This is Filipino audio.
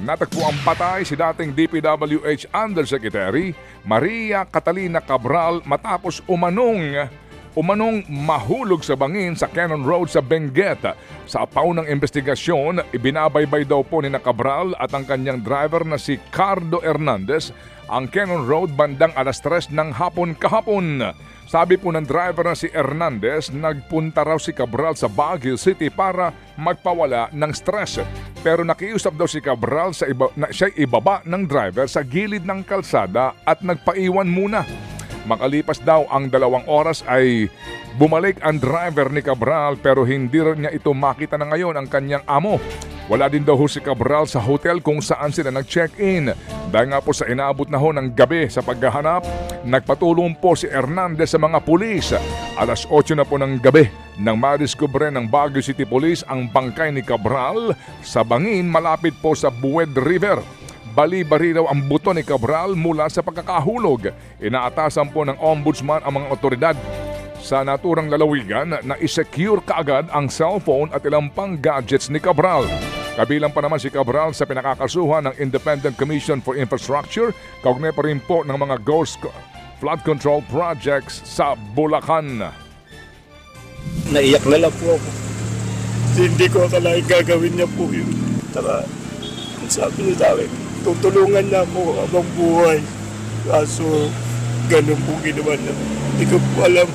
Natagpuang patay si dating DPWH Undersecretary Maria Catalina Cabral matapos umanong mahulog sa bangin sa Cannon Road sa Benguet. Sa paunang investigasyon, ibinabaybay daw po ni Cabral at ang kanyang driver na si Cardo Hernandez ang Cannon Road bandang alas 3 ng hapon kahapon. Sabi po ng driver na si Hernandez, nagpunta raw si Cabral sa Baguio City para magpawala ng stress. Pero nakiusap daw si Cabral na siya ibaba ng driver sa gilid ng kalsada at nagpaiwan muna. Makalipas daw ang 2 oras ay bumalik ang driver ni Cabral pero hindi rin niya ito makita na ngayon ang kanyang amo. Wala din daw si Cabral sa hotel kung saan sila nag-check-in. Dahil nga po sa inaabot na ng gabi sa paghahanap, nagpatulong po si Hernandez sa mga pulis. Alas 8 na po ng gabi nang madiskubre ng Baguio City Police ang bangkay ni Cabral sa bangin malapit po sa Buwed River. Bali-bari raw ang buto ni Cabral mula sa pagkakahulog. Inaatasan po ng ombudsman ang mga otoridad sa naturang lalawigan na isecure kaagad ang cellphone at ilang pang gadgets ni Cabral. Kabilang pa naman si Cabral sa pinakakasuhan ng Independent Commission for Infrastructure, kaugnay pa rin po ng mga ghost flood control projects sa Bulacan. Naiyak na lang po ako. Hindi ko akalain gagawin niya po yun. Tara, sabi niya sa akin, tutulungan niya ako habang buhay. Kaso, ganun po ginawa niya. Hindi ko po alam.